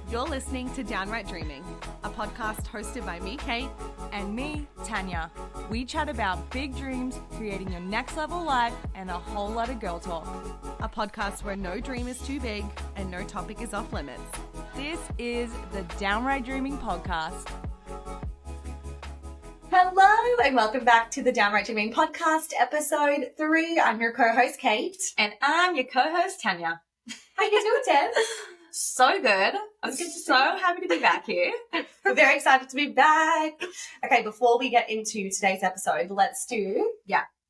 You're listening to Downright Dreaming, a podcast hosted by me, Kate, and me, Tanya. We chat about big dreams, creating your next level life, and a whole lot of girl talk. a podcast where no dream is too big and no topic is off limits. This is the Downright Dreaming podcast. Hello and welcome back to the Downright Dreaming podcast, episode 3. I'm your co-host, Kate. And I'm your co-host, Tanya. How you doing, Tem? So good. I'm so happy to be back here. We're very excited to be back. Okay, before we get into today's episode, let's do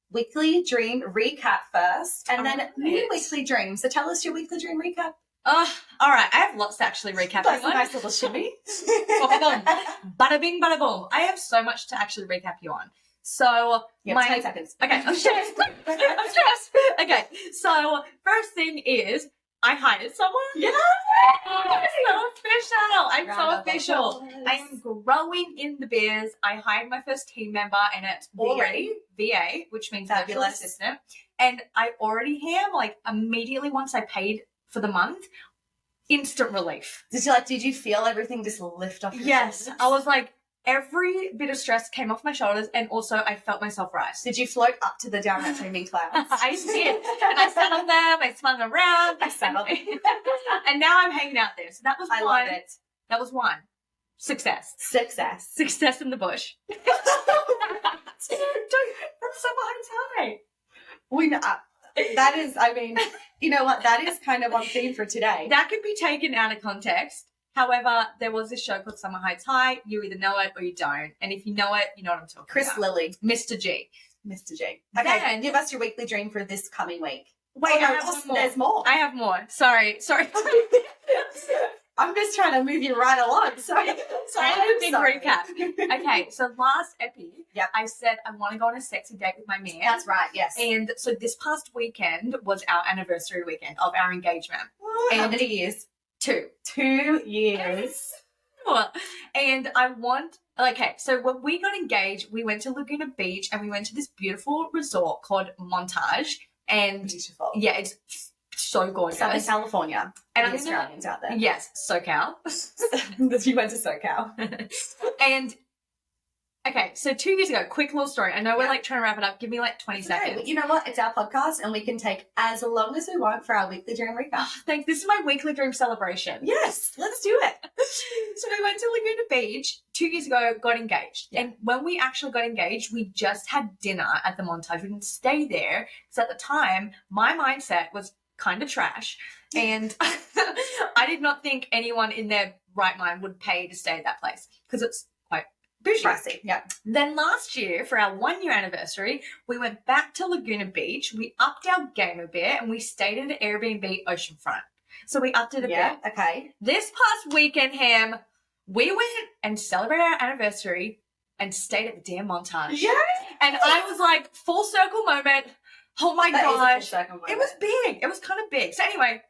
weekly dream recap first, and then new weekly dream. So tell us your weekly dream recap. Oh, all right. I have lots to actually recap. That's a nice little shimmy. Bada bing, bada boom. I have so much to actually recap you on. So, 10 seconds. Okay, I'm stressed. I'm stressed. Okay, so first thing is I hired someone. Yeah. I'm so official. I'm growing in the biz. I hired my first team member, and it's already VA, which means virtual assistant. And I already have, immediately once I paid for the month, instant relief. Did you feel everything just lift off your shoulders? I was like, every bit of stress came off my shoulders, and also I felt myself rise. Did you float up to the Downright Dreaming clouds? I did. And I sat on them, I spun around. I sat on them. And now I'm hanging out there. So that was I love it. That was one. Success. Success In the bush. From Summer High. We know. That is, you know what? That is kind of on theme for today. That could be taken out of context. However, there was this show called Summer Heights High. You either know it or you don't. And if you know it, you know what I'm talking Chris about. Lilly. Mr. G. Okay, Then, give us your weekly dream for this coming week. Wait, I have one more. There's more. I have more. Sorry. I'm just trying to move you right along. Sorry. I have a big recap. Okay, so last epi, I said I want to go on a sexy date with my man. That's right, yes. And so this past weekend was our anniversary weekend of our engagement. How many years? 2. 2 years. And so when we got engaged, we went to Laguna Beach and we went to this beautiful resort called Montage. And beautiful. Yeah, it's so gorgeous. Southern California. And the Australians out there. Yes, SoCal. You went to SoCal. And okay, so 2 years ago, quick little story. I know we're trying to wrap it up. Give me 20 seconds. You know what? It's our podcast and we can take as long as we want for our weekly dream recap. Thanks. This is my weekly dream celebration. Yes, let's do it. So we went to Laguna Beach 2 years ago, got engaged. Yeah. And when we actually got engaged, we just had dinner at the Montage. We didn't stay there because at the time, my mindset was kind of trash. And I did not think anyone in their right mind would pay to stay at that place because it's quite bougie. Yeah. Then last year, for our 1-year anniversary, we went back to Laguna Beach. We upped our game a bit and we stayed at an Airbnb oceanfront. So we upped it a bit. Okay. This past weekend, Ham, we went and celebrated our anniversary and stayed at the damn Montage. Yeah. And I was like, full circle moment. Oh my gosh. It was big. It was kind of big. So anyway,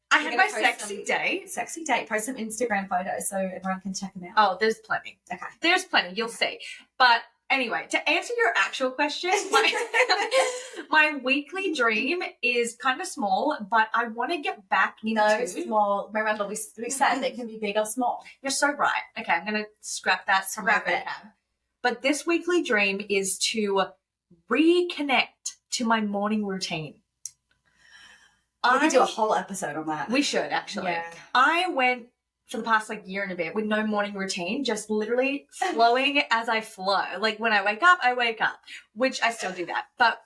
I had my sexy date. Sexy date. Post some Instagram photos so everyone can check them out. Oh, there's plenty. Okay. There's plenty. You'll see. But anyway, to answer your actual question, my weekly dream is kind of small, but I want to get back into small. Remember, we said it can be big or small. You're so right. Okay, I'm going to scrap that from my vocab. But this weekly dream is to reconnect to my morning routine. We could do a whole episode on that. We should, actually. Yeah. I went for the past year and a bit with no morning routine, just literally flowing as I flow. Like when I wake up, which I still do that. But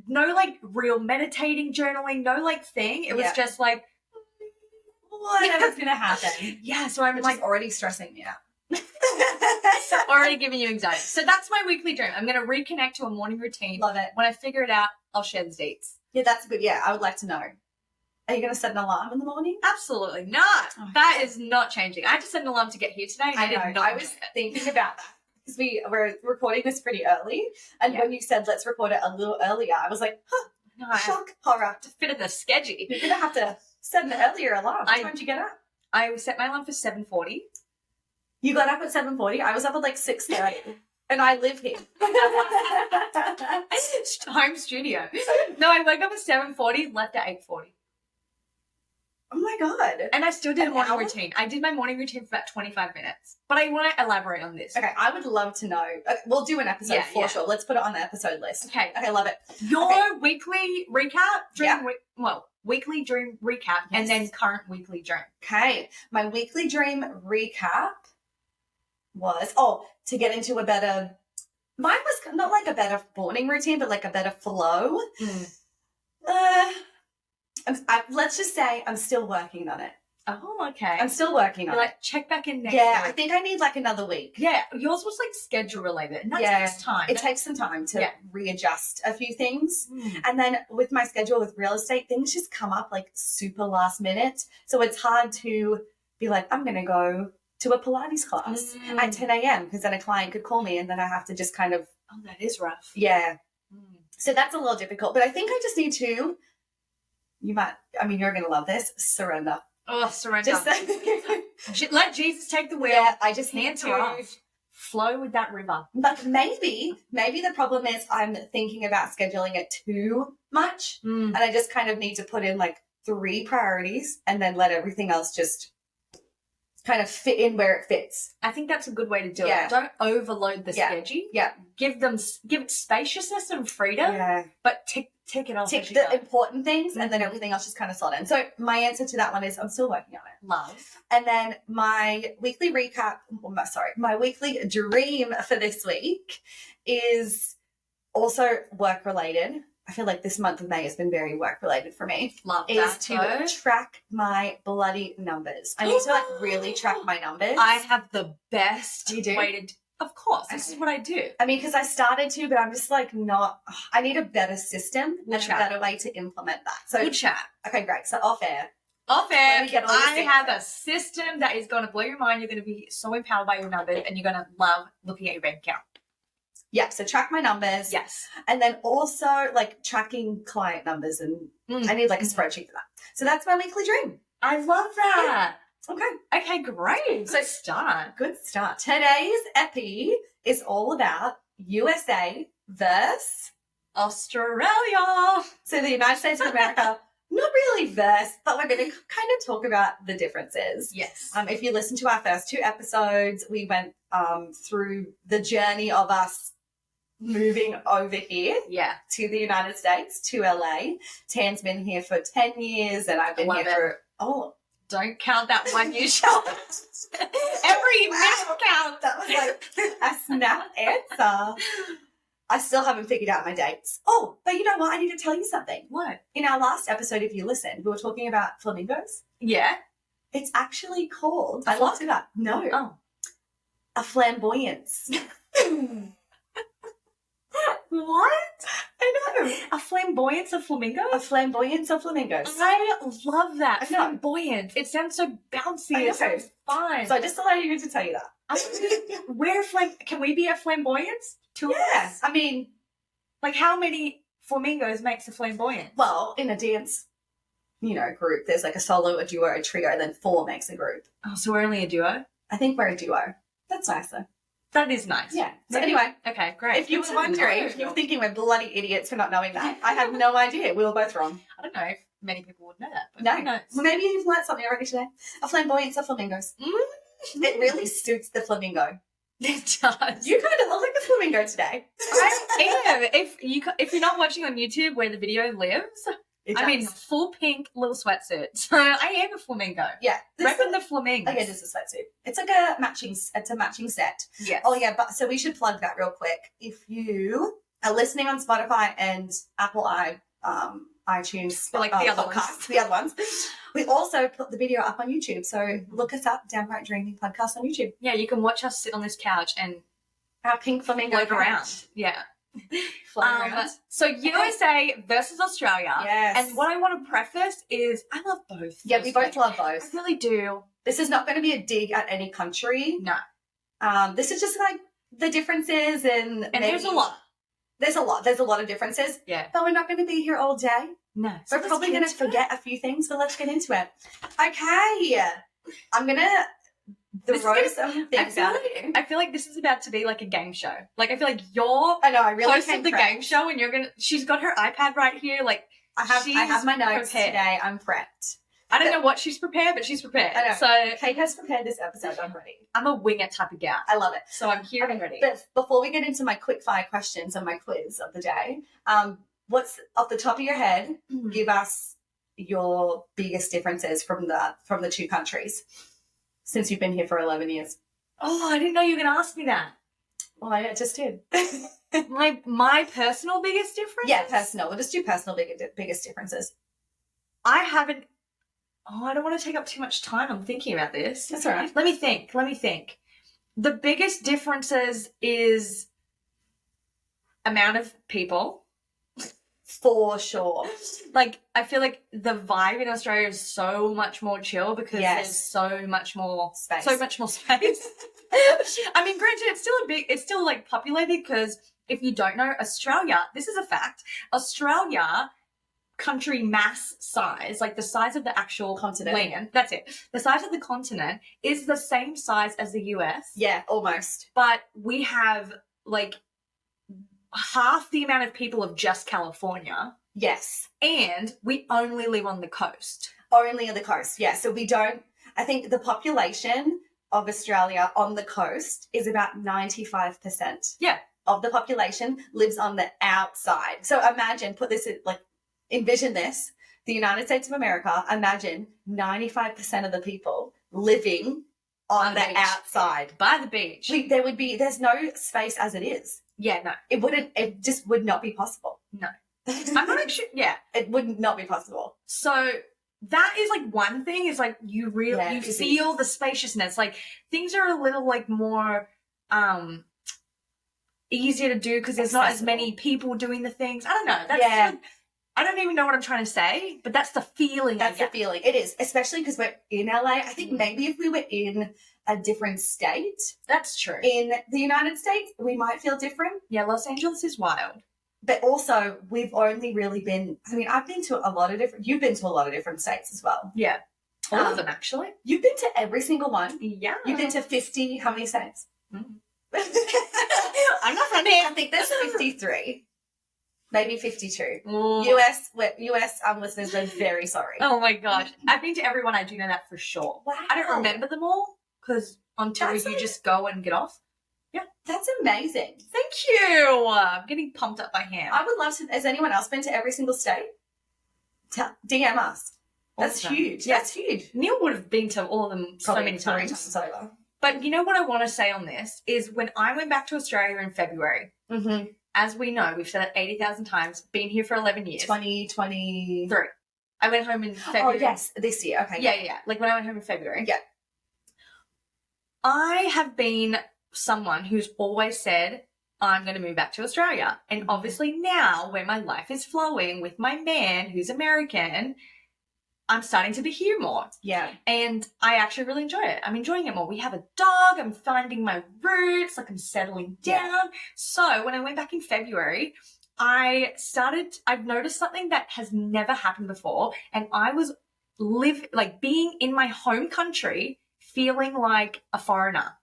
no real meditating, journaling, no thing. It was just whatever's going to happen. Yeah, so I'm already stressing me out. Already giving you anxiety. So that's my weekly dream. I'm going to reconnect to a morning routine. Love it. When I figure it out, I'll share the dates. Yeah, that's good. Yeah, I would like to know. Are you going to set an alarm in the morning? Absolutely not. Oh, that is not changing. I had to set an alarm to get here today. I was thinking about that because we were recording this pretty early. And when you said let's record it a little earlier, I was like, shock, horror. To fit in the schedule. You're going to have to set an earlier alarm. What time did you get up? I set my alarm for 7:40. You got up at 7:40? I was up at 6:30. And I live here. Home studio. No, I woke up at 7:40, left at 8:40. Oh my God. And I still did a An morning hour? routine. I did my morning routine for about 25 minutes. But I want to elaborate on this. Okay, I would love to know. We'll do an episode Yeah, for yeah. sure. Let's put it on the episode list. Okay. Okay, love it. Your weekly recap, Yeah. weekly dream recap, and Yes. then current weekly dream. Okay, my weekly dream recap was, to get into a better, mine was not like a better morning routine, but like a better flow. Let's just say I'm still working on it. Oh, okay. I'm still working on You're it. like, check back in next Yeah, I week. think I need like another week. Yeah, yours was like schedule related, and that Yeah, takes time. It takes some time to Yeah. readjust a few things. Mm. And then with my schedule with real estate, things just come up like super last minute. So it's hard to be like, I'm going to go to a Pilates class at 10 a.m. because then a client could call me and then I have to just kind of, Oh, that is rough. yeah. Mm. So that's a little difficult. But I think I just need to, you're going to love this, surrender. Oh, surrender. Just Let Jesus take the wheel. yeah, I just need Hands to. are off. Flow with that river. But maybe the problem is I'm thinking about scheduling it too much. And I just kind of need to put in like 3 priorities and then let everything else just kind of fit in where it fits. I think that's a good way to do Yeah. it. Don't overload the Yeah. schedule. Yeah. Give it spaciousness and freedom, Yeah. but tick it off. Tick as you the go. important things and then everything else just kind of slot in. So my answer to that one is I'm still working on it. Love. And then my weekly my weekly dream for this week is also work related. I feel like this month of May has been very work related for me. Love Is that. to though. track my bloody numbers. I need to like really track my numbers. I have the best You do? way to. Of course, this is what I do. I mean, because I started to, but I'm just like I need a better system We'll and chat. a better way to implement that. So, Good chat. okay, great. So off air. Off Let air, me get all this I in. have a system that is going to blow your mind. You're going to be so empowered by your numbers, and you're going to love looking at your bank account. Yeah, so track my numbers. Yes. And then also like tracking client numbers and I need like a spreadsheet for that. So that's my weekly dream. I love that. Okay. Okay, great. So- Good start. Good start. Today's epi is all about USA versus Australia. so the United States of America. Not really verse, but we're going to kind of talk about the differences. Yes. If you listen to our first 2 episodes, we went through the journey of us moving over here Yeah. to the United States, to LA. Tan's been here for 10 years and I've been Love here it. for, Don't count that one you shot. Every miscount. that was like a snap answer. I still haven't figured out my dates. Oh, but you know what? I need to tell you something. What? In our last episode, if you listened, we were talking about flamingos. Yeah. It's actually called, A I looked it up. No, Oh. a flamboyance. What? I know. A flamboyance of flamingos? A flamboyance of flamingos. I love that. I know. Flamboyant. It sounds so bouncy. I know. It sounds fun. So I just allowed you to tell you that. Can we be a flamboyance? Two of Yeah. us? I mean, Like, how many flamingos makes a flamboyant? well, in a dance, group, there's like a solo, a duo, a trio, and then 4 makes a group. Oh, so we're only a duo? I think we're a duo. That's nice though. That is nice. Yeah. So Maybe- anyway, Okay, great. if you Good were to wondering, know. if you were thinking we're bloody idiots for not knowing that, I have no idea. We were both wrong. I don't know if many people would know that. But No. who knows? Well, maybe you've learned something already today. A flamboyance of flamingos. It really suits the flamingo. It does. You kind of look like a flamingo today. I am. If you're not watching on YouTube where the video lives, I'm in full pink little sweatsuit. So I am a flamingo. Yeah. Repping the flamingos. Okay, this is a sweatsuit. It's like a matching set. Yes. Oh yeah, but so we should plug that real quick. If you are listening on Spotify and Apple iTunes, Like the other podcasts, the other ones, we also put the video up on YouTube. So look us up, Downright Dreaming Podcast on YouTube. Yeah, you can watch us sit on this couch and Our pink flamingo float around. couch. Yeah. Float around. So USA versus Australia. Yes. And what I want to preface is I love both. Yeah, we both love I both. really do. This is not going to be a dig at any country. No. This is just like the differences and There's a lot. There's a lot. There's a lot of differences. Yeah. But we're not going to be here all day. No. So we're probably going to forget a few things, so let's get into it. Okay. I'm going to throw some things out at you. I feel like this is about to be like a game show. Like I feel like you're I know, I really host came of the prepped. game show and she's got her iPad right here. Like I have my notes prepared. today. I'm prepped. I don't know what she's prepared, but she's prepared. I know. So Kate has prepared this episode. I'm ready. I'm a wing it type of gal. I love it. So I'm here and ready. But before we get into my quick fire questions and my quiz of the day, what's off the top of your head? Give us your biggest differences from the two countries since you've been here for 11 years. Oh, I didn't know you were going to ask me that. Well, I just did. my personal biggest difference? Yeah, personal. We'll just do personal biggest differences. I haven't. Oh, I don't want to take up too much time. I'm thinking about this. That's all right. Let me think. The biggest differences is amount of people. For sure. Like, I feel like the vibe in Australia is so much more chill because there's so much more space. I mean, granted, it's still like populated because if you don't know, Australia, this is a fact, Australia country mass size, like the size of the actual continent, land, that's it. The size of the continent is the same size as the US. Yeah, almost. But we have like half the amount of people of just California. Yes. And we only live on the coast. Only on the coast, yeah. So we don't, I think the population of Australia on the coast is about 95%. Yeah. Of the population lives on the outside. So imagine, envision this, the United States of America, imagine 95% of the people living on the outside. By the beach. There's no space as it is. Yeah, no. It just would not be possible. No. I'm not sure. Yeah. It would not be possible. So that is like one thing is like you feel the spaciousness. Like things are a little like more easier to do because there's not as many people doing the things. I don't know. I don't even know what I'm trying to say, but that's the feeling. That's the feeling. It is, especially because we're in LA. I think maybe if we were in a different state. That's true. In the United States, we might feel different. Yeah, Los Angeles is wild. But also, we've only really been, I've been to a lot of different, you've been to a lot of different states as well. Yeah. All of them, actually. You've been to every single one. Yeah. You've been to 50, how many states? Mm-hmm. I'm not funny. I think there's 53. Maybe 52. Ooh. US listeners are very sorry. Oh my gosh. I've been to everyone. I do know that for sure. Wow. I don't remember them all because on tour you just go and get off. Yeah. That's amazing. Thank you. I'm getting pumped up by him. I would love to. Has anyone else been to every single state? DM us. That's huge. Yeah. That's huge. Neil would have been to all of them so many times. Over. But you know what I want to say on this is when I went back to Australia in February, as we know, we've said it 80,000 times, been here for 11 years. 2023. I went home in February. Oh, yes, this year. Okay. Yeah. Like when I went home in February. Yeah. I have been someone who's always said, I'm going to move back to Australia. And obviously now when my life is flowing with my man who's American, I'm starting to be here more. Yeah. And I actually really enjoy it. I'm enjoying it more. We have a dog. I'm finding my roots. Like I'm settling down. Yeah. So when I went back in February, I've noticed something that has never happened before. And I was being in my home country, feeling like a foreigner.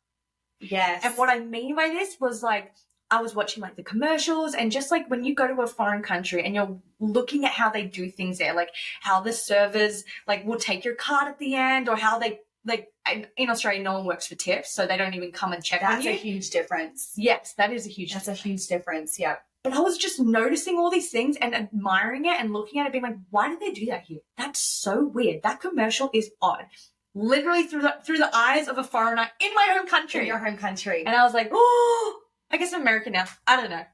Yes. And what I mean by this was like, I was watching like the commercials and just like when you go to a foreign country and you're looking at how they do things there, like how the servers like will take your card at the end or how they like in Australia, no one works for tips. So they don't even come and check on you. That's a huge difference. Yes, that is a huge difference. That's a huge difference. Yeah. But I was just noticing all these things and admiring it and looking at it being like, why did they do that here? That's so weird. That commercial is odd. Literally through the eyes of a foreigner in my home country. In your home country. And I was like, oh, I guess I'm American now. I don't know.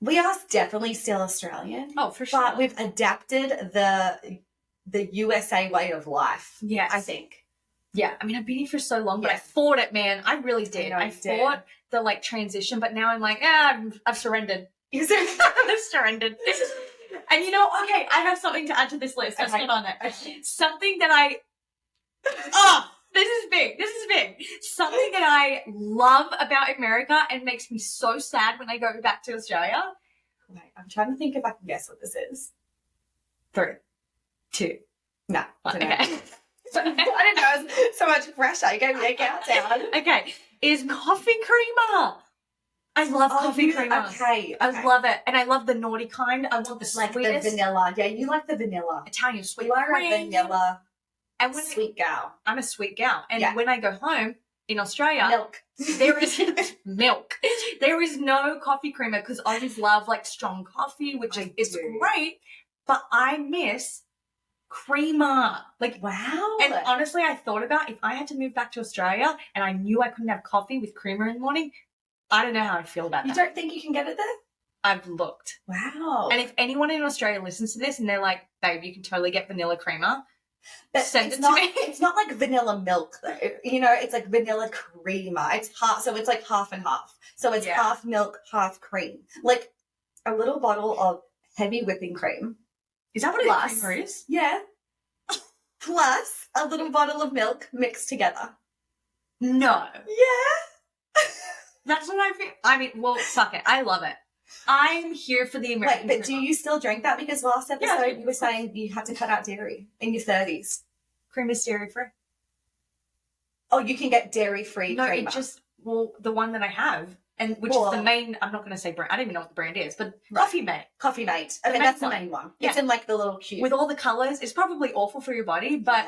We are definitely still Australian. Oh, for sure. But we've adapted the USA way of life. Yes. I think. Yeah. I mean, I've been here for so long, but I fought it, man. I really did. I fought the like transition, but now I'm like, I've surrendered. I've surrendered. And you know, okay, I have something to add to this list. Let's get on it. Okay. Something that this is big. Something that I love about America and makes me so sad when I go back to Australia. Wait, I'm trying to think if I can guess what this is. 3, 2. No. Okay. I didn't know it was so much pressure. You gave me a countdown. Okay. Is coffee creamer. I love coffee creamer. Okay. I love it. And I love the naughty kind. I want the like sweetest. the vanilla. Yeah, you like the vanilla. Italian sweet You are cream. a vanilla And when sweet gal. I'm a sweet gal. And Yeah. when I go home in Australia, Milk. there is milk. There is no coffee creamer because Aussies love like strong coffee, which is great. But I miss creamer. Like, Wow. and honestly, I thought about if I had to move back to Australia and I knew I couldn't have coffee with creamer in the morning, I don't know how I'd feel about you that. don't think you can get it there? I've looked. Wow. And if anyone in Australia listens to this and they're like, babe, you can totally get vanilla creamer, but send it's it not, to me. It's not like vanilla milk though. You know, it's like vanilla creamer. It's half, so it's like half and half. So it's half milk, half cream. Like a little bottle of heavy whipping cream. Is that what a creamer is? Yeah. Plus a little bottle of milk mixed together. No. Yeah. That's what I feel. I mean, well, fuck it. I love it. I'm here for the American Wait, but do you still drink that? Because last episode Yeah. you were saying you had to cut out dairy in your 30s. cream is dairy free. Oh, you can get dairy-free No, creamer. it just, well, the one that I have, and which is the main, I'm not going to say brand, I don't even know what the brand is, but Coffee Mate. Coffee Mate. Okay, main that's the one. main one. Yeah. It's in like the little cube. With all the colours, it's probably awful for your body, but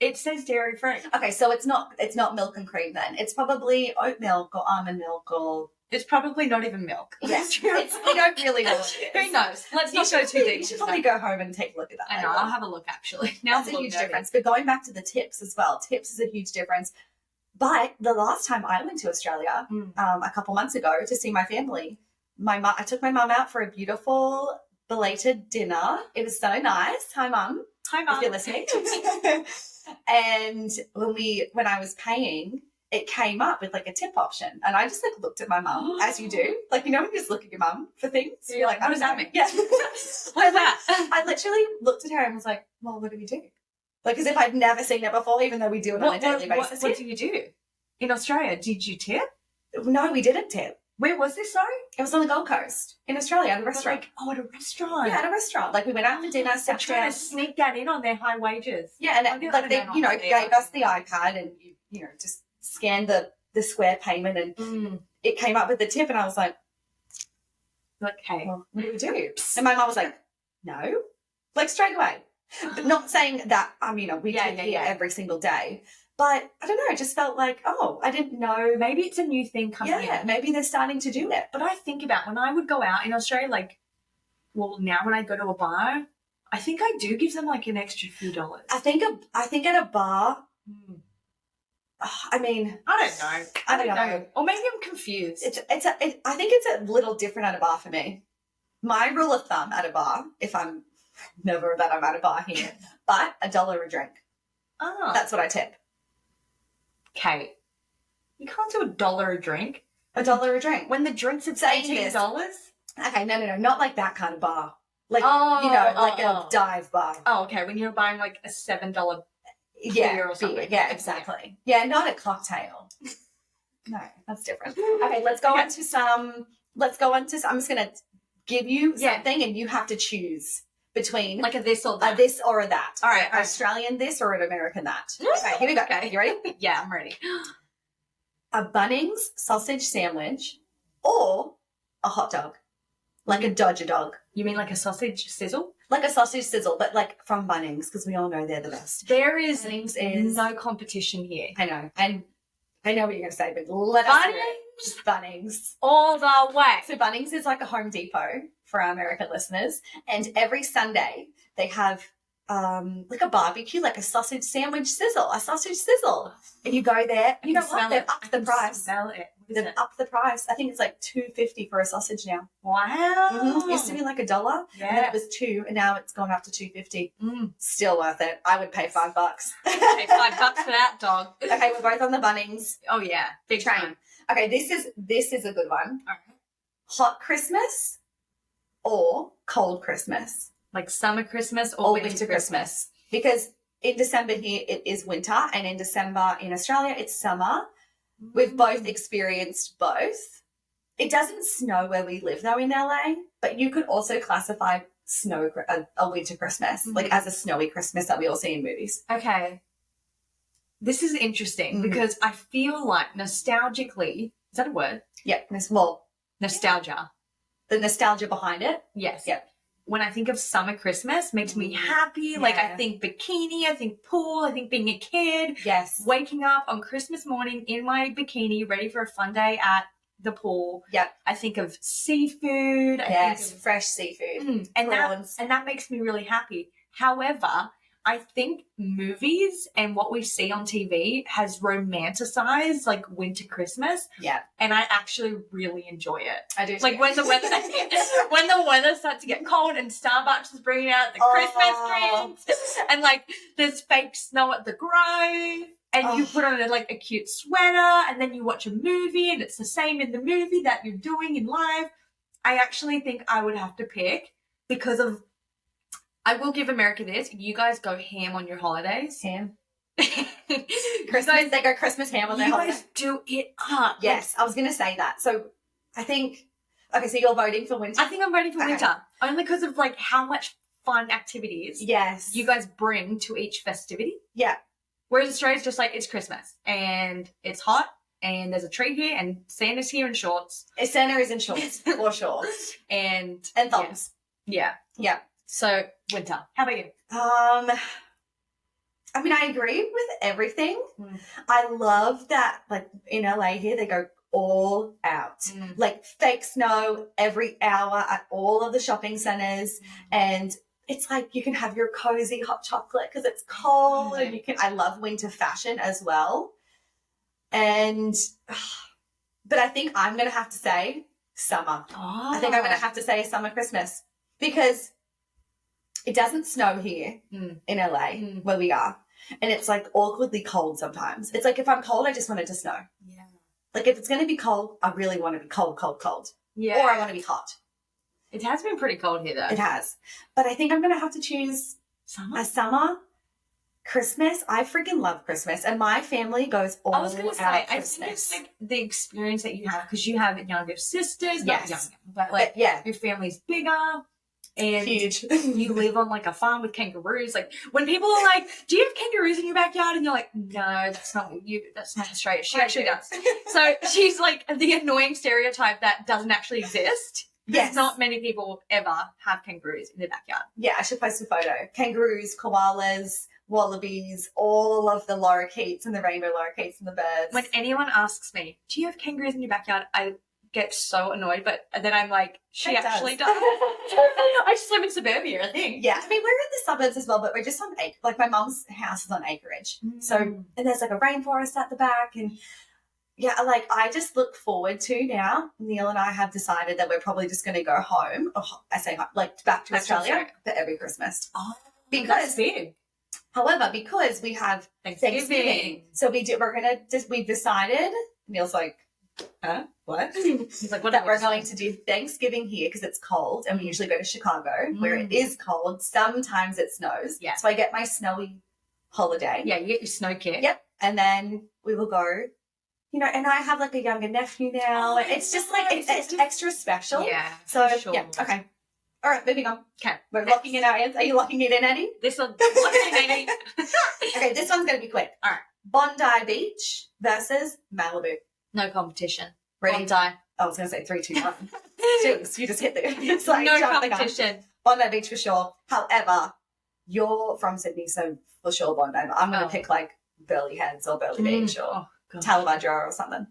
it says dairy free. Okay, so it's not milk and cream then. It's probably oat milk or almond milk or It's probably not even milk. yes. We don't really know what it is. Who knows? Let's not You go too should- deep. You should probably go home and take a look at that. I know, later. I'll have a look actually. Now That's I'm a a huge little difference. But going back to the tips as well, tips is a huge difference. But the last time I went to Australia, a couple months ago to see my family, I took my mum out for a beautiful belated dinner. It was so nice. Hi, Mum. Hi, Mum. If you're listening. And when I was paying, it came up with like a tip option, and I just like looked at my mum as you do, like you know when you just look at your mum for things. So you're like, what does that mean? Yeah. What's that? I literally looked at her and was like, well, what do we do? Like as if I'd never seen it before, even though we do it on a daily basis. What do you do? In Australia, did you tip? No, we didn't tip. Where was this, sorry? It was on the Gold Coast in Australia at a restaurant. At a restaurant. Yeah, at a restaurant. Like we went out for dinner, They're sat trying down. to sneak that in on their high wages. Yeah, and they, you know, gave us the iPad and you know just scanned the square payment and it came up with the tip, and I was like, okay, well, what do we do? And my mum was like, no, like straight away. But not saying that, you know, we tip here every single day. But I don't know, it just felt like, oh, I didn't know. maybe it's a new thing coming in. Yeah, maybe they're starting to do it. But I think about when I would go out in Australia, like, well, now when I go to a bar, I think I do give them like an extra few dollars. I think at a bar, I mean, I don't know. Or maybe I'm confused. I think it's a little different at a bar for me. My rule of thumb at a bar, if I'm never that I'm at a bar here, but $1 a drink. Oh, That's what I tip. okay. You can't do $1 a drink. $1 a drink. When the drinks are Saying $18? this- Okay, no, not like that kind of bar. Like, Oh, you know, like oh. a dive bar. Oh, okay. When you're buying like a $7 Yeah, beer or something. Yeah, exactly. Yeah, not a cocktail. No, that's different. Okay, let's go on to some. I'm just going to give you something and you have to choose between like a this or a that. this or a that. All right. Australian this or an American that. Okay, here we go. Okay. You ready? Yeah, I'm ready. A Bunnings sausage sandwich or a hot dog. Like a Dodger dog. You mean like a sausage sizzle? Like a sausage sizzle, but like from Bunnings, because we all know they're the best. There is Bunnings is no competition here. I know. And I know what you're going to say, but let us hear it. Bunnings Bunnings. all the way. So Bunnings is like a Home Depot for our American listeners. And every Sunday they have like a barbecue, like a sausage sandwich sizzle, a sausage sizzle. And you go there. You know what? They've upped the price. Smell it. They've upped the price. I think it's like $2.50 for a sausage now. Wow. It used to be like $1, Yeah. and then it was $2, and now it's gone up to $2.50. Still worth it. I would pay $5. Pay $5 for that dog. Okay, we're both on the Bunnings Oh yeah, big train. time. Okay, this is a good one. All right. Hot Christmas or cold Christmas Like summer Christmas or or winter Christmas. Because in December here it is winter, and in December in Australia it's summer. We've both experienced both. It doesn't snow where we live though in LA, but you could also classify a winter Christmas, like as a snowy Christmas that we all see in movies. Okay. This is interesting because I feel like nostalgically, is that a word? Yeah, well, Nostalgia. The nostalgia behind it. Yes. Yep. When I think of summer Christmas, makes me happy. Like, I think bikini, I think pool, I think being a kid. Yes. Waking up on Christmas morning in my bikini, ready for a fun day at the pool. Yep. I think of seafood. Yes, I think of fresh seafood. and prawns. that makes me really happy. However, I think movies and what we see on TV has romanticized like winter Christmas. Yeah. And I actually really enjoy it. I do. Like when the weather starts to get cold and Starbucks is bringing out the Christmas drinks and like there's fake snow at the Grove and you put on a cute sweater and then you watch a movie and it's the same in the movie that you're doing in life. I actually think I would have to pick because of, I will give America this. You guys go ham on your holidays. Ham. Christmas, they go Christmas ham on their you holidays. guys do it up. Yes, I was going to say that. So I think, okay, so you're voting for winter? I think I'm voting for winter. Only because of like how much fun activities you guys bring to each festivity. Yeah. Whereas Australia's just like, it's Christmas and it's hot and there's a tree here and Santa's here in shorts. Santa is in shorts, for sure. And thongs. Yeah. Yeah. So winter. How about you? I mean, I agree with everything. I love that, like in LA here, they go all out. Like fake snow every hour at all of the shopping centers. And it's like you can have your cozy hot chocolate because it's cold. And I love winter fashion as well. And, but I think I'm going to have to say summer. I think I'm going to have to say summer Christmas because it doesn't snow here in LA where we are. And it's like awkwardly cold sometimes. It's like if I'm cold, I just want it to snow. Yeah. Like if it's going to be cold, I really want to be cold, cold, cold. Yeah. Or I want to be hot. It has been pretty cold here though. It has. But I think I'm going to have to choose a summer Christmas. I freaking love Christmas. And my family goes all out. I was going to say, I think it's like the experience that you have because you have younger sisters. Not younger, but like your family's bigger. And huge. You live on like a farm with kangaroos. Like when people are like, "Do you have kangaroos in your backyard?" and you're like, "No, that's not you. That's not Australia." She actually does. So she's like the annoying stereotype that doesn't actually exist. Yes. Not many people ever have kangaroos in their backyard. Yeah, I should post a photo. Kangaroos, koalas, wallabies, all of the lorikeets and the rainbow lorikeets and the birds. When anyone asks me, "Do you have kangaroos in your backyard?" I get so annoyed, but then I'm like, she actually does. I just live in suburbia, I think. Yeah, I mean, we're in the suburbs as well, but we're just on like my mum's house is on acreage. So, and there's like a rainforest at the back. And yeah, like I just look forward to now. Neil and I have decided that we're probably just going to go home. I say like back to Australia for every Christmas. Oh, because that's big. However, because we have Thanksgiving. So we've decided, Neil's like, huh? What? He's like, what? That we're going to do Thanksgiving here because it's cold, and we usually go to Chicago where it is cold. Sometimes it snows. Yeah. So I get my snowy holiday. Yeah, you get your snow kit. Yep. And then we will go. You know, and I have like a younger nephew now. It's just like it's extra special. Yeah. So yeah. Okay. All right, moving on. Okay. We're locking in our ends. Are you locking it in, Eddie? This one's locking in, Eddie. Okay, this one's going to be quick. All right. Bondi Beach versus Malibu. No competition. Ready? Bondi. I was going to say 3, 2, 1. Jinx, you just hit the... It's like no competition. Bondi Beach for sure. However, you're from Sydney, so for sure Bondi. I'm going to pick like Burleigh Heads or Burleigh Beach or Talabudra or something.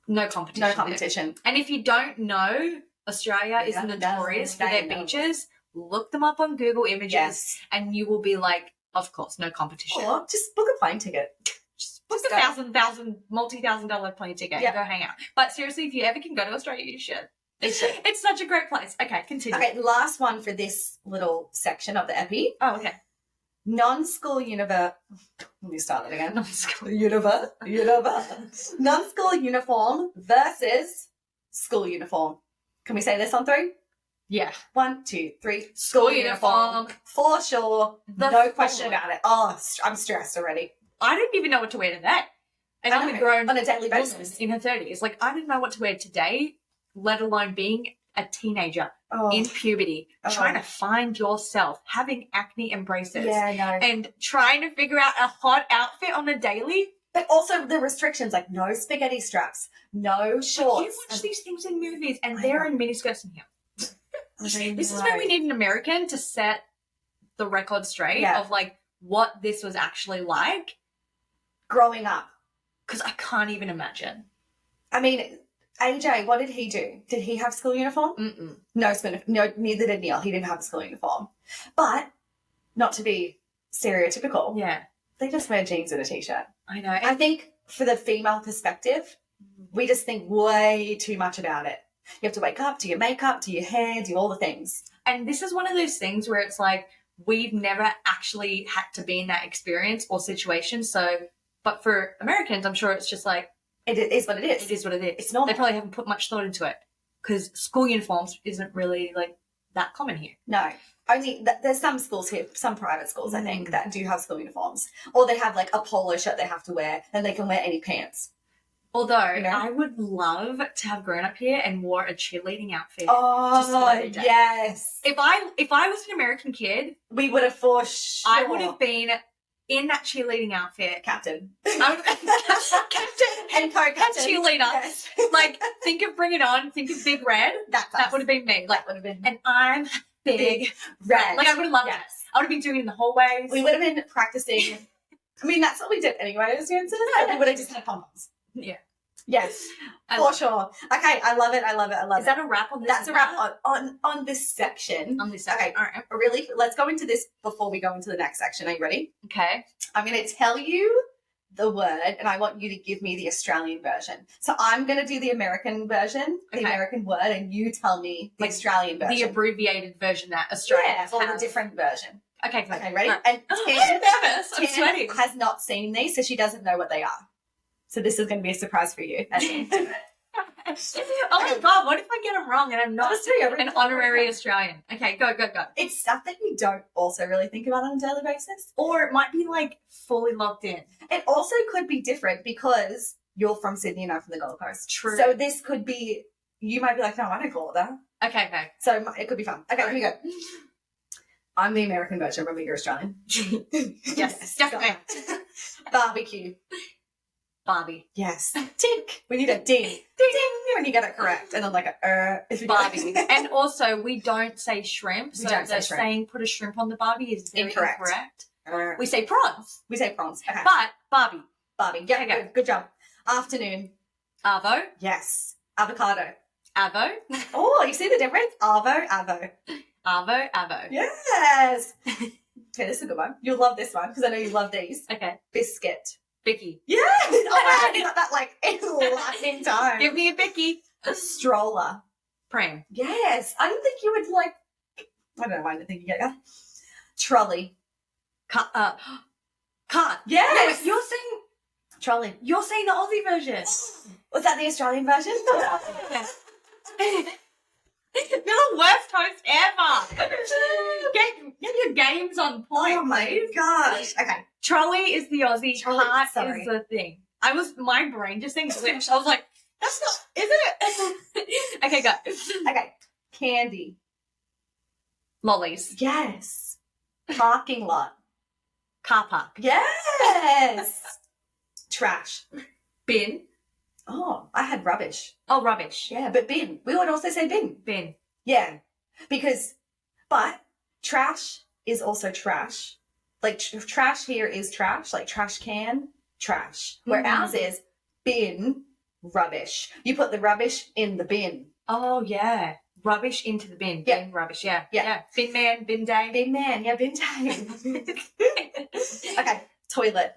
No competition. No competition. And if you don't know, Australia is notorious for their beaches. Look them up on Google Images and you will be like, of course, no competition. Or just book a plane ticket. Book a multi-$1,000 plane ticket and go hang out. But seriously, if you ever can go to Australia, you should. It's such a great place. Okay, continue. Okay, last one for this little section of the epi. Oh, okay. Non-school Let me start that again. Non-school Non-school uniform versus school uniform. Can we say this on 3? Yeah. 1, 2, 3. School uniform. For sure. No question about it. Oh, I'm stressed already. I didn't even know what to wear today. And I'm a grown on a daily basis in her 30s. Like, I didn't know what to wear today, let alone being a teenager in puberty, trying to find yourself, having acne and braces. Yeah, I know. And trying to figure out a hot outfit on a daily. But also the restrictions, like no spaghetti straps, no shorts. You watch these things in movies and I they're know. in miniskirts in here. This is know. where we need an American to set the record straight Yeah. of like what this was actually like, Growing up. because I can't even imagine. I mean, AJ, what did he do? Did he have school uniform? Mm-mm. No, neither did Neil. He didn't have a school uniform. But not to be stereotypical, Yeah, they just wear jeans and a t-shirt. I know. I think for the female perspective, we just think way too much about it. You have to wake up, do your makeup, do your hair, do all the things. And this is one of those things where it's like we've never actually had to be in that experience or situation. So, but for Americans, I'm sure it's just like, It is what it is. it is what it is. It's normal. They probably haven't put much thought into it because school uniforms isn't really like that common here. No. Only there's some schools here, some private schools, I think, that do have school uniforms. Or they have like a polo shirt they have to wear and they can wear any pants. Although You know? I would love to have grown up here and wore a cheerleading outfit. Oh, Just like AJ. yes. If I was an American kid, We would have for sure. I would have been in that cheerleading outfit. Captain. I would captain And co-captain. cheerleader. Yes. Like, think of Bring It On, think of Big Red. That's That us. would have been me. Like, That would have been and I'm big red. Like, I would have loved it. Yes. I would have been doing it in the hallways. We would have been practicing. I mean, that's what we did anyway as dancers. And we would have just had pom-poms. Yeah. Yes, I for love it. sure. Okay, I love it. I love it. I love Is it. that a wrap on this? That's a wrap on this section. on this Okay. section. All right. Really, let's go into this before we go into the next section. Are you ready? Okay. I'm going to tell you the word and I want you to give me the Australian version. So I'm going to do the American version, the Okay. American word, and you tell me the Like Australian version. The abbreviated version that yeah, Australians or the have. different version. Okay, good. Okay, ready? All right. And I'm Tanya nervous. I'm sweating. has not seen these, so she doesn't know what they are. So this is going to be a surprise for you. Oh my god, what if I get them wrong and I'm not I'll just tell you every an time. honorary Australian? Okay, go. It's stuff that you don't also really think about on a daily basis. Or it might be like fully locked in. It also could be different because you're from Sydney and I'm from the Gold Coast. True. So this could be, you might be like, no, I don't call it that. Okay. So it could be fun. Okay, here we go. I'm the American version. Remember, you're Australian. Yes, definitely. Barbecue. Barbie. Yes. Tick. We need a ding. Ding. When you get it correct. And then like a if you Barbie. And also, we don't say shrimp. We So don't say the shrimp. saying put a shrimp on the Barbie is very Incorrect. incorrect. We say prawns, we say prawns. Okay. but Barbie. Barbie. Yeah, Okay. good job. Afternoon. Arvo. Yes. Avocado. Avo. Oh, you see the difference? Avo. Avo. Yes. Okay, this is a good one. You'll love this one because I know you love these. Okay. Biscuit. Bicky. Yes. Oh, I got that like in time. Give me a Bicky. Stroller. Pram. Yes. I didn't think you would like. I don't know why I didn't think you get that. Trolley. Cart. Yes. You're saying Trolley. the Aussie version. Was that the Australian version? You're the worst host ever. Get your games on point, Oh my please. gosh. Okay. Trolley is the Aussie. Trolley, Cart sorry. is the thing. My brain just thinks glitched. I was like, that's not, is it? Okay, go. Okay. Candy. Lollies. Yes. Parking lot. Car park. Yes. Trash. Bin. Oh, I had rubbish. Oh, rubbish. Yeah, but bin. We would also say bin. Bin. Yeah. But trash is also trash. Like trash here is trash, like trash can, trash. Where ours is bin, rubbish. You put the rubbish in the bin. Oh, yeah. Rubbish into the bin. Yeah. Bin rubbish, yeah. Yeah. Bin man, bin day. Bin man, yeah, bin time. Okay, toilet.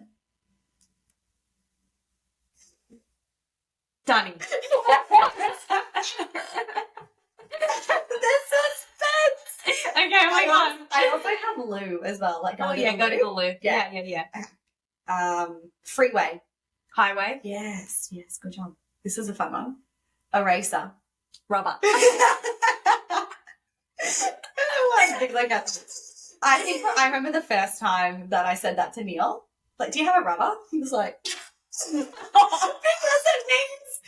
Dunny. The suspense. Okay, wait on. I also have loo as well. Like Oh, yeah, go to the loo. Yeah. Yeah. Freeway. Highway. Yes, good job. This is a fun one. Eraser. Rubber. I think I remember the first time that I said that to Neil. Like, do you have a rubber? He was like, because it means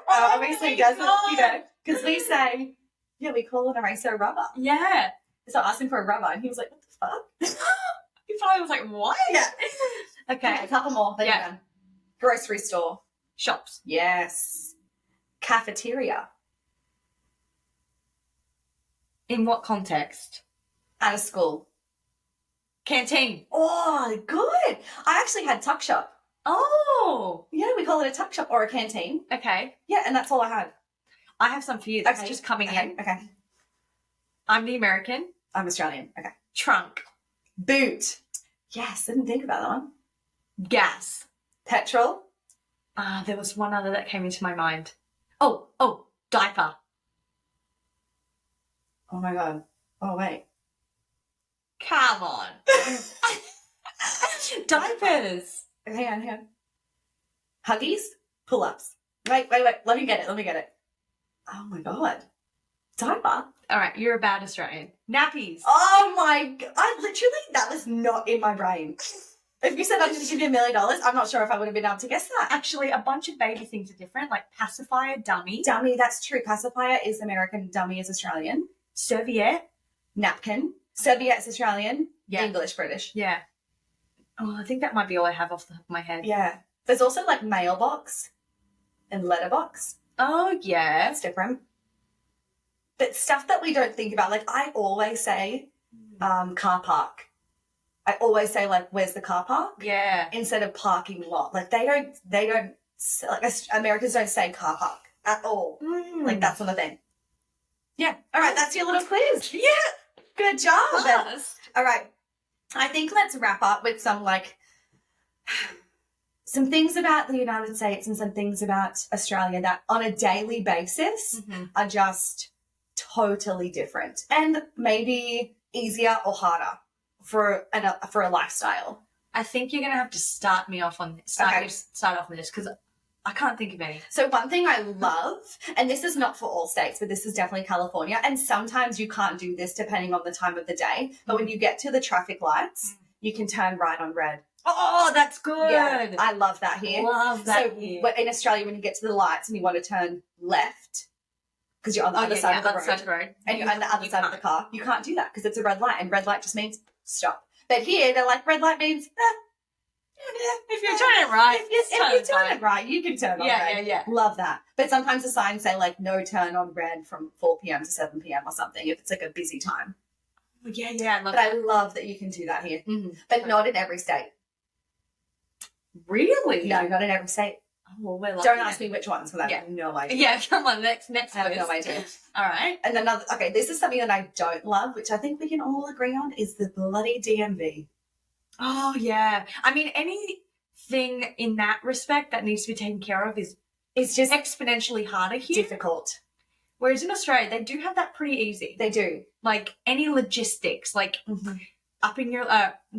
obviously doesn't, you know, because we say, yeah, we call an eraser a rubber. Yeah. So I asked him for a rubber, and he was like, what the fuck? He probably was like, what? Yeah. Okay. Okay, a couple more. Then Yeah. you're done. Grocery store. Shops. Yes. Cafeteria. In what context? At a school. Canteen. Oh, good. I actually had tuck shop. Oh. Yeah, we call it a tuck shop or a canteen. Okay. Yeah, and that's all I had. I have some for you that's Okay. just coming in. Okay. I'm the American. I'm Australian. Okay. Trunk. Boot. Yes, I didn't think about that one. Gas. Petrol. There was one other that came into my mind. Oh, diaper. Oh my God. Oh, wait. Come on. Diapers. Hang on. Huggies. Pull-ups. Wait. Let me get it. Oh my God. Diaper. All right, you're a bad Australian. Nappies. Oh my God. That was not in my brain. If you said I'm going to give you $1 million, I'm not sure if I would have been able to guess that. Actually, a bunch of baby things are different, like pacifier, dummy, Dummy, that's true. Pacifier is American, dummy is Australian. serviette. Napkin. Serviette is Australian. Yeah. English, British. Yeah. Oh, I think that might be all I have off the top of my head. Yeah. There's also like mailbox and letterbox. Oh, yeah. That's different. But stuff that we don't think about, like I always say car park. I always say like, where's the car park? Yeah. Instead of parking lot. Like they don't, like Americans don't say car park at all. Like that's not a thing. Yeah. All right. That's your little quiz. Yeah. Good job. Yes. All right. I think let's wrap up with some things about the United States and some things about Australia that on a daily basis are just totally different and maybe easier or harder for a lifestyle. I think you're going to have to start me off on this. Start off on this because I can't think of any. So one thing I love, and this is not for all states, but this is definitely California, and sometimes you can't do this depending on the time of the day, but when you get to the traffic lights, you can turn right on red. Oh, that's good. Yeah, I love that here. Love that so here. In Australia, when you get to the lights and you want to turn left, because you're on the other side of the road, and you're on the other side of the car, you can't do that because it's a red light, and red light just means stop. But here, they're like, red light means, if you're turning it right, if you turn it right, you can turn on red. Yeah. Love that. But sometimes the signs say like, no turn on red from 4 p.m. to 7 p.m. or something if it's like a busy time. Yeah, I love But that. I love that you can do that here. But not in every state. Really? No, not in every state. Oh, we're lucky. Don't ask me which ones because I have no idea. Yeah, come on, next I have no quiz. idea. All right. And this is something that I don't love, which I think we can all agree on, is the bloody DMV. Oh, yeah. I mean, anything in that respect that needs to be taken care of is It's just exponentially harder here. difficult. Whereas in Australia, they do have that pretty easy. They do. Like any logistics, like upping your,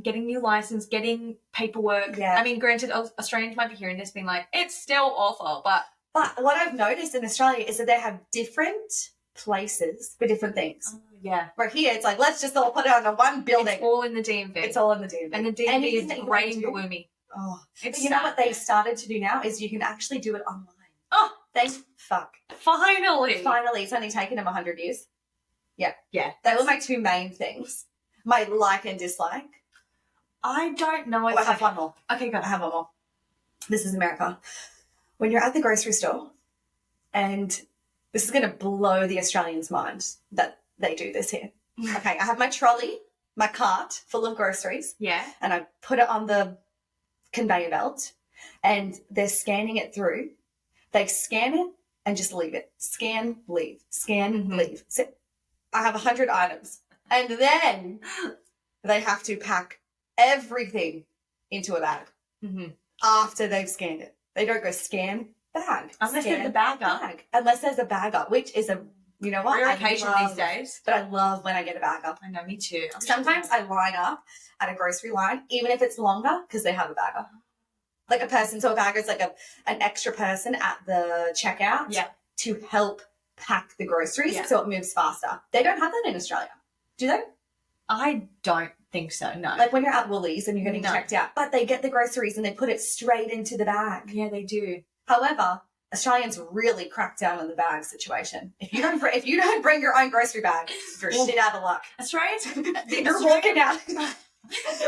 getting new license, getting paperwork. Yeah. I mean, granted, Australians might be hearing this being like, it's still awful, but what I've noticed in Australia is that they have different places for different things. yeah. Where here, it's like, let's just all put it under one building. It's all in the DMV. It's all in the DMV. And the DMV Anything that is you grey want and to do- gloomy. Oh, It's but you know sad. what they started to do now is you can actually do it online. Oh, Thank fuck. finally. Finally, it's only taken them 100 years. Yeah. Yeah. They were my two main things. My like and dislike. I don't know Oh, if I have one more. Okay, go. I have one more. This is America. When you're at the grocery store, and this is going to blow the Australians' mind that they do this here. Okay, I have my trolley, my cart full of groceries, Yeah. and I put it on the conveyor belt, and they're scanning it through. They scan it and just leave it. Scan, leave. Scan, leave. So I have 100 items. And then they have to pack everything into a bag after they've scanned it. They don't go scan, bag. Unless scan, there's a bagger. bag. Unless there's a bagger, which is you know what? Rare I occasion love- these days. But I love when I get a bagger. I know, me too. Sometimes I line up at a grocery line, even if it's longer, because they have a bagger. Like a person, so a bagger is like an extra person at the checkout to help pack the groceries so it moves faster. They don't have that in Australia. Do they? I don't think so, no. Like when you're at Woolies and you're getting No. checked out, but they get the groceries and they put it straight into the bag. Yeah, they do. However, Australians really crack down on the bag situation. If you don't bring your own grocery bag, you're shit out of luck. Australians, You're walking out.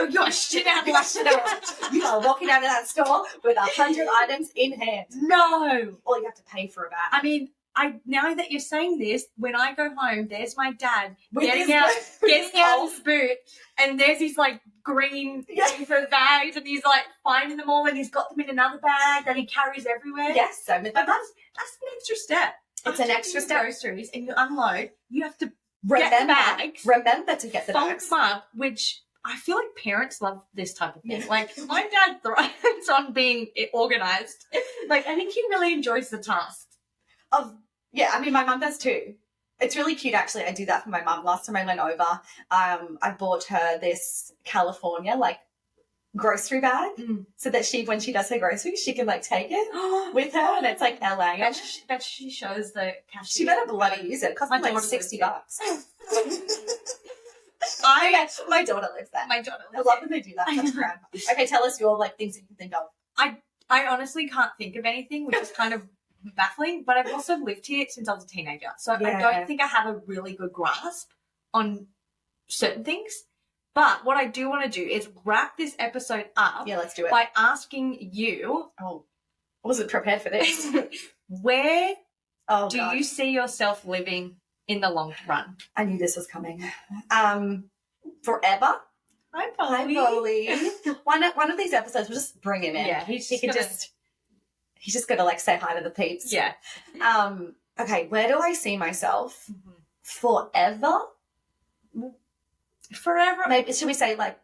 You're shit out of luck. You are walking out of that store with 100 items in hand. No. Or you have to pay for a bag. I mean, now that you're saying this, when I go home, there's my dad With getting his out his boot, and there's these like green paper bags, and he's like finding them all, and he's got them in another bag that he carries everywhere. Yes, so But that's an extra step. It's an extra step. Groceries, and you unload. You have to get the bags. Remember to get the fold bags. them up, which I feel like parents love this type of thing. Like, my dad thrives on being organized. Like, I think he really enjoys the task. Yeah, I mean, my mum does too. It's really cute, actually. I do that for my mum. Last time I went over, I bought her this California, like, grocery bag so that when she does her groceries, she can, like, take it with her, and it's, like, LA. That she shows the cashier. She better bloody use it. It costs me, like, $60. My daughter lives there. My daughter I love when they do that. That's grand. Okay, tell us your, like, things that you can think of. I honestly can't think of anything, which is kind of baffling, but I've also lived here since I was a teenager. So I don't think I have a really good grasp on certain things. But what I do want to do is wrap this episode up. Yeah, let's do it. By asking you. Oh, I wasn't prepared for this. Where do God. you see yourself living in the long run? I knew this was coming. Forever. Hi, Polly. One of these episodes, we'll just bring him in. Yeah, he's just gonna like say hi to the peeps. Yeah. Okay, where do I see myself? Forever? Forever. Maybe should we say like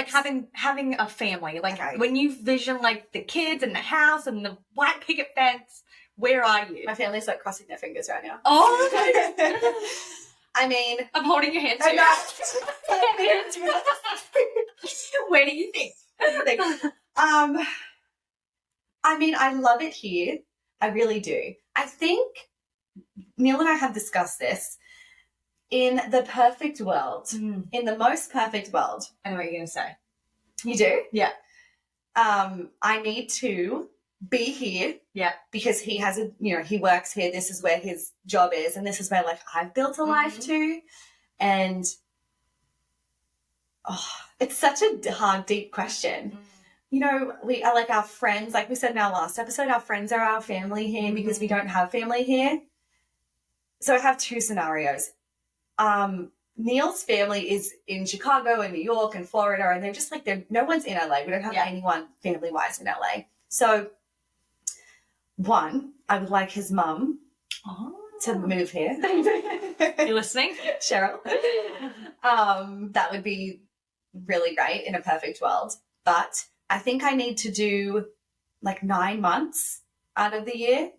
having a family? Like when you vision like the kids and the house and the white picket fence, where are you? My family's like crossing their fingers right now. Oh. I mean, I'm holding your hand too. Where do you think? I mean, I love it here. I really do. I think Neil and I have discussed this. In the perfect world, in the most perfect world. I know what you're going to say. You do? Yeah. I need to be here. Yeah. Because he has he works here. This is where his job is. And this is where, like, I've built a life too. And, it's such a hard, deep question. You know, we are like our friends. Like we said in our last episode, our friends are our family here because we don't have family here. So I have two scenarios. Neil's family is in Chicago and New York and Florida, and they're just like, no one's in LA. We don't have anyone family-wise in LA. So, one, I would like his mum to move here. You listening? Cheryl. That would be really great in a perfect world. But I think I need to do like 9 months out of the year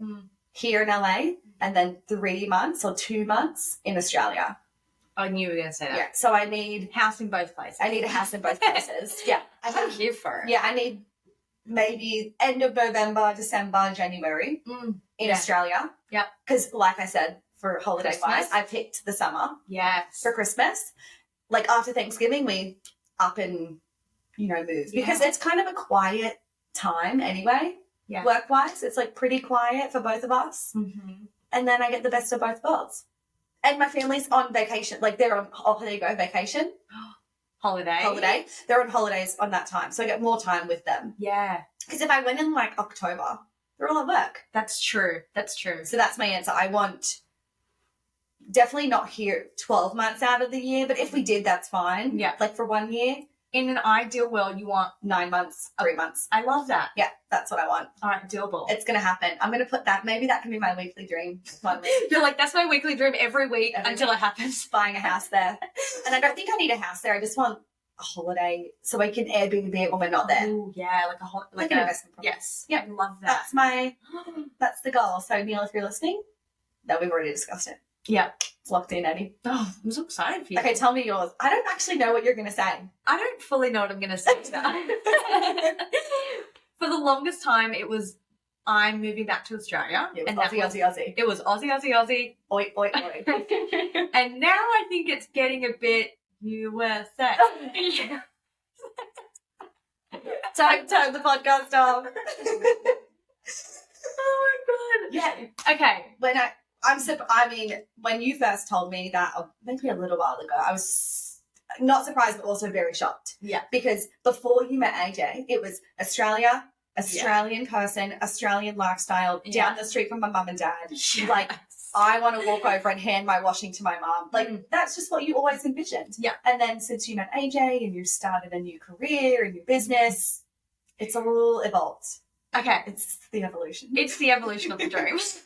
here in LA, and then 3 months or 2 months in Australia. I knew you were going to say that. Yeah, so I need house in both places. I need a house in both places. Yeah. I'm here for it. Yeah, I need maybe end of November, December, January in Australia. Yeah. Because like I said, for holiday-wise, I picked the summer. Yes. For Christmas. Like after Thanksgiving, we up and, move. Because it's kind of a quiet time anyway. Yeah. Work-wise, it's like pretty quiet for both of us. And then I get the best of both worlds. And my family's on vacation. Like they're on, there you go, vacation. Holiday. They're on holidays on that time. So I get more time with them. Yeah. Because if I went in like October, they're all at work. That's true. So that's my answer. I want definitely not here 12 months out of the year. But if we did, that's fine. Yeah. Like for 1 year. In an ideal world, you want 9 months, 3 months. I love that. Yeah, that's what I want. All right, doable. It's going to happen. I'm going to put that. Maybe that can be my weekly dream. 1 week. You're like, that's my weekly dream every week until it happens. Buying a house there. And I don't think I need a house there. I just want a holiday so I can Airbnb it when we're not there. Ooh, yeah, like an investment property. Yes. Yeah. I love that. That's the goal. So Neil, if you're listening, no, we've already discussed it. Yeah. It's locked in, Eddie. Oh, I'm so excited for you. Okay, tell me yours. I don't actually know what you're going to say. I don't fully know what I'm going to say to that. For the longest time, it was I'm moving back to Australia. It was Aussie. It was Aussie. Oi, oi, oi. And now I think it's getting a bit USA. Turn the podcast off. Oh my God. Yeah. Okay. When you first told me that, maybe a little while ago, I was not surprised, but also very shocked. Yeah. Because before you met AJ, it was Australia, Australian person, Australian lifestyle, down the street from my mum and dad. Like, I want to walk over and hand my washing to my mum. Like, that's just what you always envisioned. Yeah. And then since you met AJ and you started a new career and your business, it's all evolved. Okay. It's the evolution. It's the evolution of the dreams.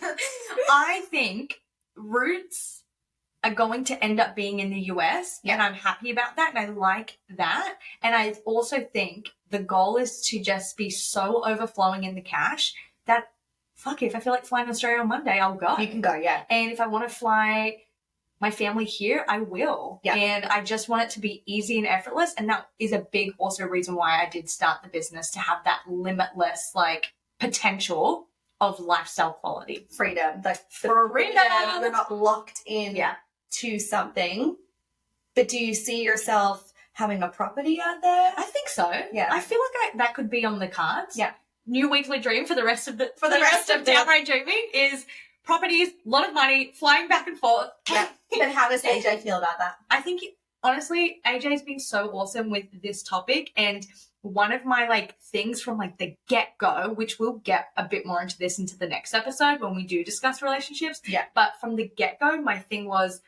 I think roots are going to end up being in the US, and I'm happy about that, and I like that. And I also think the goal is to just be so overflowing in the cash that, fuck it, if I feel like flying to Australia on Monday, I'll go. You can go, yeah. And if I want to fly my family here, I will. Yeah. And I just want it to be easy and effortless. And that is a big also reason why I did start the business, to have that limitless, like, potential of lifestyle quality. Freedom. Like, Freedom. You're not locked in to something. But do you see yourself having a property out there? I think so. Yeah. I feel like that could be on the cards. Yeah. New weekly dream for the rest of Downright Dreaming is properties, a lot of money, flying back and forth. Yeah. But how does AJ feel about that? I think, honestly, AJ's been so awesome with this topic, and one of my, like, things from, like, the get-go, which we'll get a bit more into this into the next episode when we do discuss relationships. Yeah. But from the get-go, my thing was,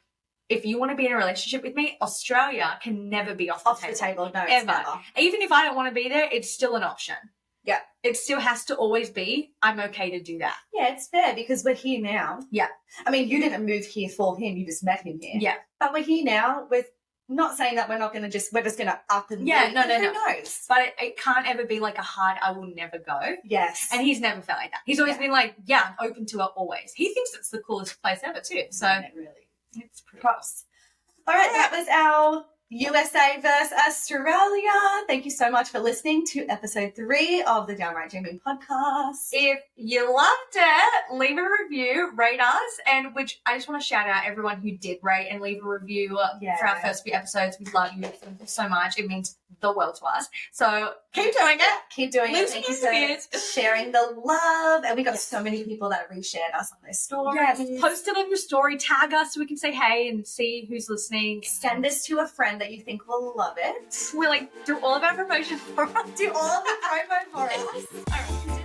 if you want to be in a relationship with me, Australia can never be off the table. No, ever. Never. Even if I don't want to be there, it's still an option. Yeah. It still has to always be, I'm okay to do that. Yeah, it's fair because we're here now. Yeah. I mean, you didn't move here for him. You just met him here. Yeah. But we're here now with, not saying that we're just going to up and yeah, move. no. Who knows? But it can't ever be like a hard, I will never go. Yes. And he's never felt like that. He's always been like, yeah, I'm open to it always. He thinks it's the coolest place ever too. So really, it's pretty props. All right, that was our USA versus Australia. Thank you so much for listening to episode 3 of the Downright Dreaming podcast. If you loved it, leave a review, rate us, and which I just want to shout out everyone who did rate and leave a review for our first few episodes. We love you so much. It means the world to us. So keep doing it. Keep doing it. Thank you for sharing the love. And we got so many people that reshared us on their stories. Yes, post it on your story, tag us so we can say hey and see who's listening. Send this to a friend that you think will love it. We're like, do all of our promotion for us. Do all of the promo for us. All right.